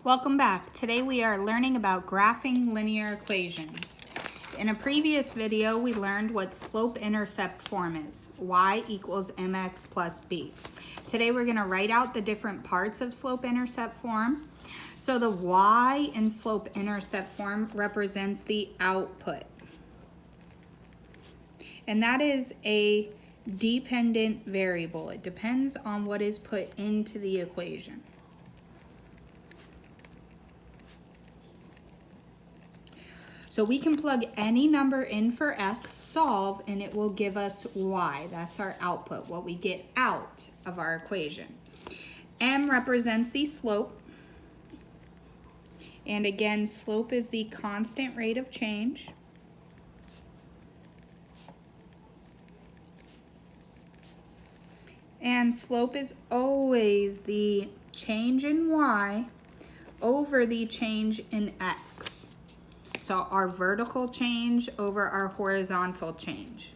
Welcome back. Today we are learning about graphing linear equations. In a previous video, we learned what slope-intercept form is. Y equals mx plus b. Today we're going to write out the different parts of slope-intercept form. So the y in slope-intercept form represents the output. And that is a dependent variable. It depends on what is put into the equation. So we can plug any number in for x, solve, and it will give us y. That's our output, what we get out of our equation. M represents the slope. And again, slope is the constant rate of change. And slope is always the change in y over the change in x. So our vertical change over our horizontal change.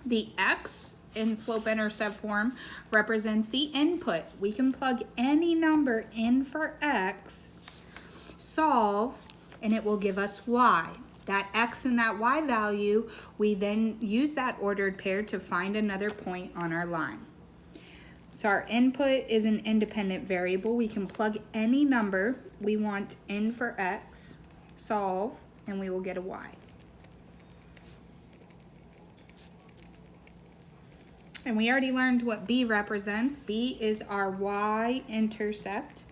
The x in slope-intercept form represents the input. We can plug any number in for x, solve, and it will give us y. That x and that y value, we then use that ordered pair to find another point on our line. So our input is an independent variable. We can plug any number we want in for x, solve, and we will get a y. And we already learned what b represents. B is our y-intercept.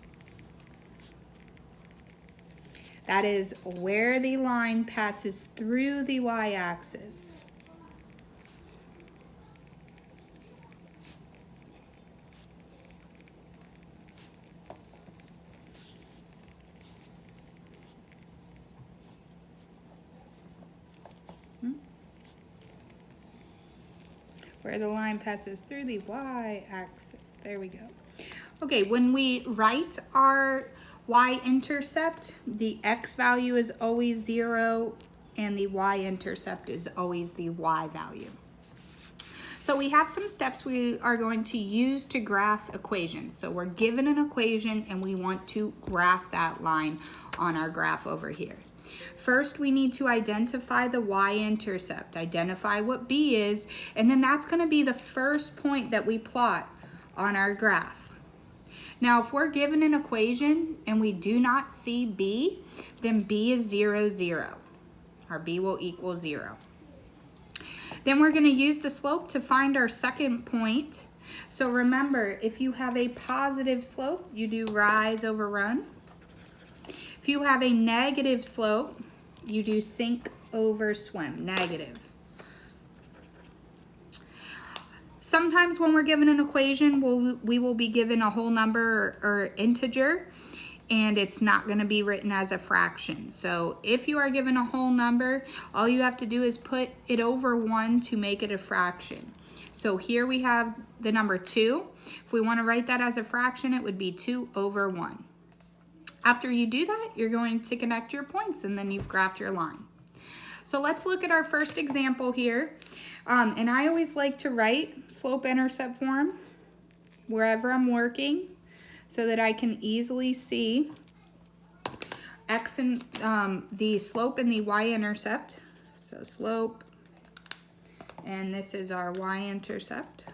That is where the line passes through the y-axis. Where the line passes through the y-axis. There we go. Okay, when we write our y-intercept, the x value is always 0 and the y-intercept is always the y value. So we have some steps we are going to use to graph equations. So we're given an equation and we want to graph that line on our graph over here. First, we need to identify the y-intercept, identify what b is, and then that's going to be the first point that we plot on our graph. Now, if we're given an equation and we do not see b, then b is 0, 0. Our b will equal 0. Then we're going to use the slope to find our second point. So remember, if you have a positive slope, you do rise over run. If you have a negative slope, you do sink over swim, negative. Sometimes when we're given an equation, we will be given a whole number or integer, and it's not going to be written as a fraction. So if you are given a whole number, all you have to do is put it over 1 to make it a fraction. So here we have the number 2. If we want to write that as a fraction, it would be 2 over 1. After you do that, you're going to connect your points and then you've graphed your line. So let's look at our first example here. And I always like to write slope-intercept form wherever I'm working so that I can easily see x and the slope and the y-intercept. So slope, and this is our y-intercept.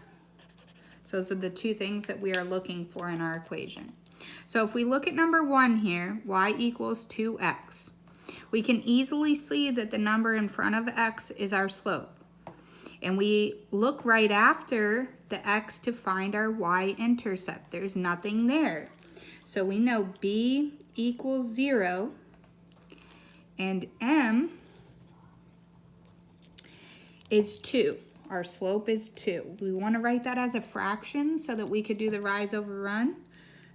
So those are the two things that we are looking for in our equation. So if we look at number 1 here, y equals 2x. We can easily see that the number in front of x is our slope. And we look right after the x to find our y-intercept. There's nothing there. So we know b equals 0 and m is 2. Our slope is 2. We want to write that as a fraction so that we could do the rise over run.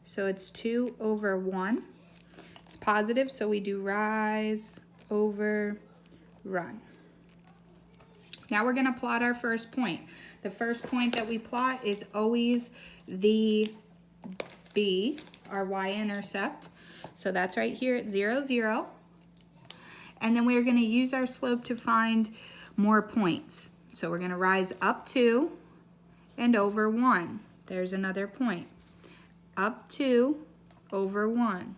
So it's 2 over 1. It's positive, so we do rise over run. Now we're going to plot our first point. The first point that we plot is always the b, our y-intercept. So that's right here at 0, 0. And then we're going to use our slope to find more points. So we're going to rise up 2 and over 1. There's another point. Up 2 over 1.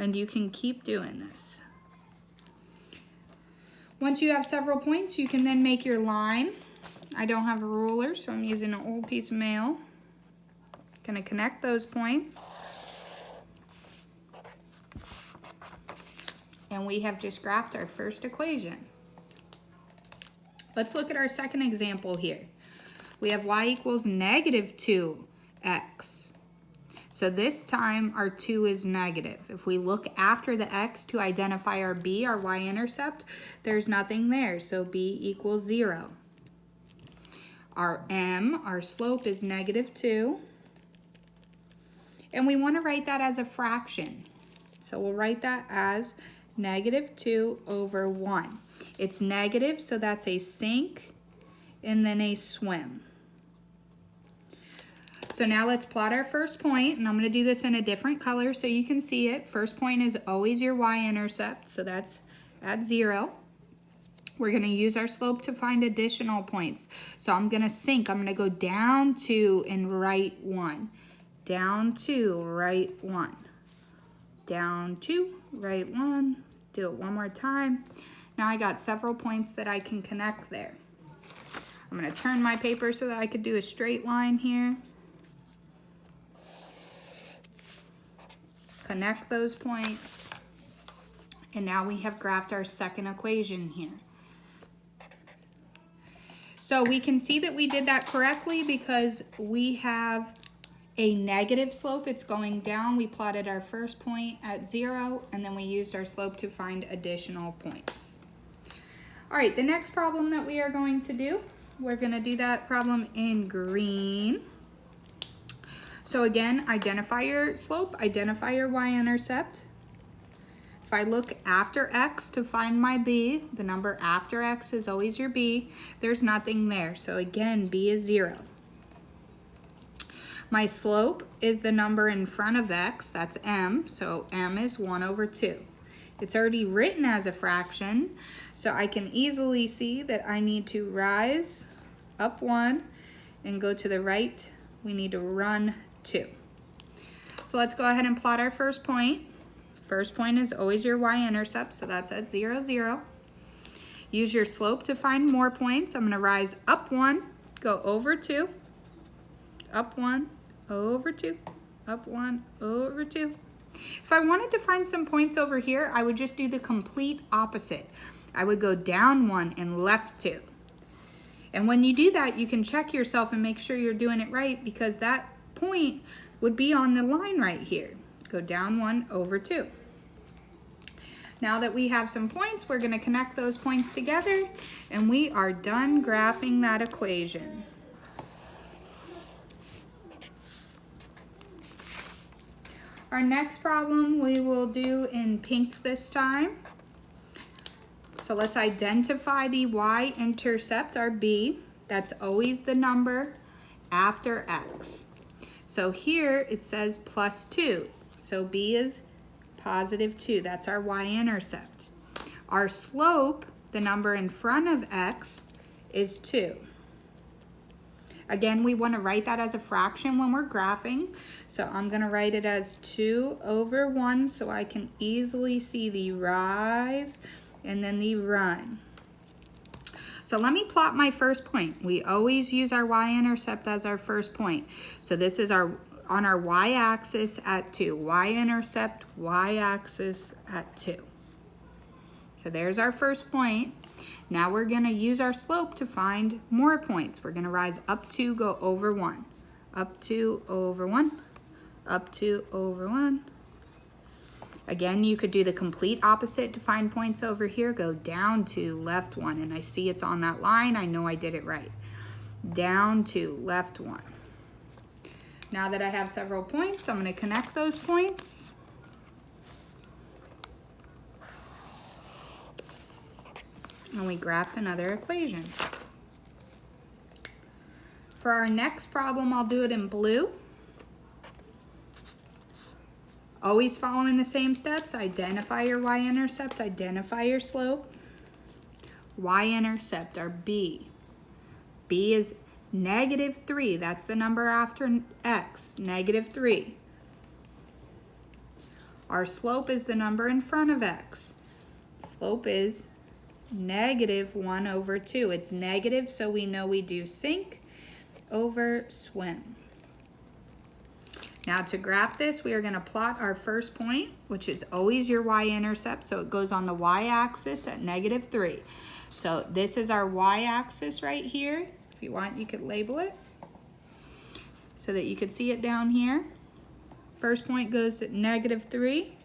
And you can keep doing this. Once you have several points, you can then make your line. I don't have a ruler, so I'm using an old piece of mail. Gonna connect those points. And we have just graphed our first equation. Let's look at our second example here. We have y equals negative 2x. So this time our 2 is negative. If we look after the x to identify our b, our y-intercept, there's nothing there, so b equals 0. Our m, our slope, is negative 2. And we want to write that as a fraction. So we'll write that as negative 2 over 1. It's negative, so that's a sink and then a swim. So now let's plot our first point, and I'm going to do this in a different color so you can see it. First point is always your y-intercept, so that's at 0. We're going to use our slope to find additional points. So I'm going to sink. I'm going to go down 2 and right 1. Down 2, right 1. Down 2, right 1. Do it one more time. Now I got several points that I can connect there. I'm going to turn my paper so that I could do a straight line here. Connect those points. And now we have graphed our second equation here. So we can see that we did that correctly because we have a negative slope. It's going down. We plotted our first point at 0, and then we used our slope to find additional points. All right, the next problem that we are going to do, we're going to do that problem in green. So again, identify your slope, identify your y-intercept. If I look after x to find my b, the number after x is always your b. There's nothing there, so again, b is 0. My slope is the number in front of x, that's m, so m is 1 over 2. It's already written as a fraction, so I can easily see that I need to rise up 1 and go to the right. We need to run 2. So let's go ahead and plot our first point. First point is always your y-intercept, so that's at 0, 0. Use your slope to find more points. I'm going to rise up 1, go over 2, up 1, over 2, up 1, over 2. If I wanted to find some points over here, I would just do the complete opposite. I would go down 1 and left 2. And when you do that, you can check yourself and make sure you're doing it right, because that point would be on the line right here. Go down 1, over 2. Now that we have some points, we're going to connect those points together, and we are done graphing that equation. Our next problem we will do in pink this time. So let's identify the y-intercept, our b. That's always the number after x. So here it says plus 2. So b is positive 2. That's our y-intercept. Our slope, the number in front of x, is 2. Again, we want to write that as a fraction when we're graphing. So I'm going to write it as 2 over 1 so I can easily see the rise and then the run. So let me plot my first point. We always use our y-intercept as our first point. So this is on our y-axis at 2. Y-intercept, y-axis at 2. So there's our first point. Now we're going to use our slope to find more points. We're going to rise up 2, go over 1. Up 2, over 1. Up 2, over 1. Again, you could do the complete opposite to find points over here. Go down 2, left 1. And I see it's on that line. I know I did it right. Down 2, left 1. Now that I have several points, I'm going to connect those points. And we graphed another equation. For our next problem, I'll do it in blue. Always following the same steps. Identify your y-intercept, identify your slope. Y-intercept, our b. B is negative 3. That's the number after x, negative 3. Our slope is the number in front of x. Slope is -1/2. It's negative, so we know we do sink over swim. Now to graph this, we are going to plot our first point, which is always your y-intercept. So it goes on the y-axis at -3. So this is our y-axis right here. If you want, you could label it so that you could see it down here. First point goes at -3.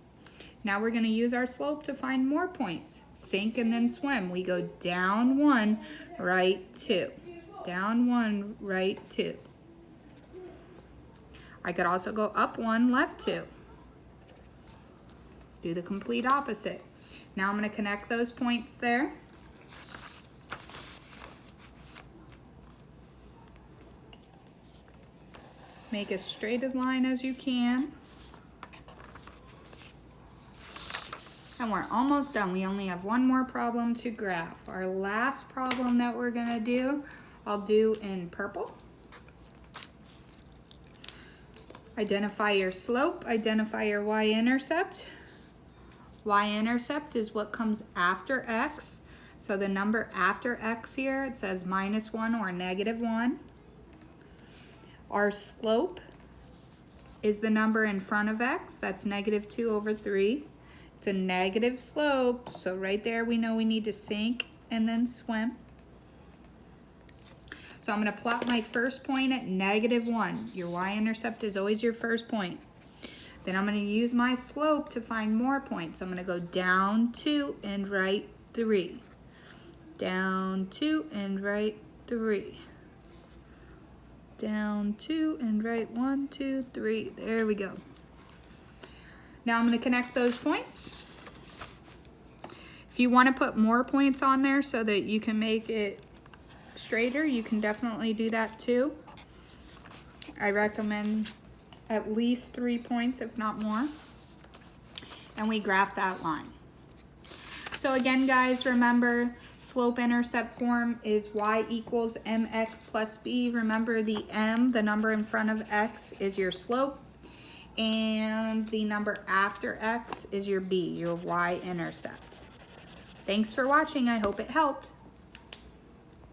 Now we're going to use our slope to find more points. Sink and then swim. We go down 1, right 2. Down 1, right 2. I could also go up 1, left 2. Do the complete opposite. Now I'm going to connect those points there. Make as straight a line as you can. And we're almost done. We only have one more problem to graph. Our last problem that we're going to do, I'll do in purple. Identify your slope, identify your y-intercept. Y-intercept is what comes after x. So the number after x here, it says -1 or -1. Our slope is the number in front of x. That's -2/3. It's a negative slope, so right there we know we need to sink and then swim. So I'm going to plot my first point at -1. Your y-intercept is always your first point. Then I'm going to use my slope to find more points. I'm going to go down 2 and right 3. Down 2 and right 3. Down 2 and right 1, 2, 3. There we go. Now I'm going to connect those points. If you want to put more points on there so that you can make it straighter, you can definitely do that too. I recommend at least 3 points, if not more. And we graph that line. So again, guys, remember slope-intercept form is y equals mx plus b. Remember the m, the number in front of x, is your slope. And the number after x is your b, your y-intercept. Thanks for watching. I hope it helped.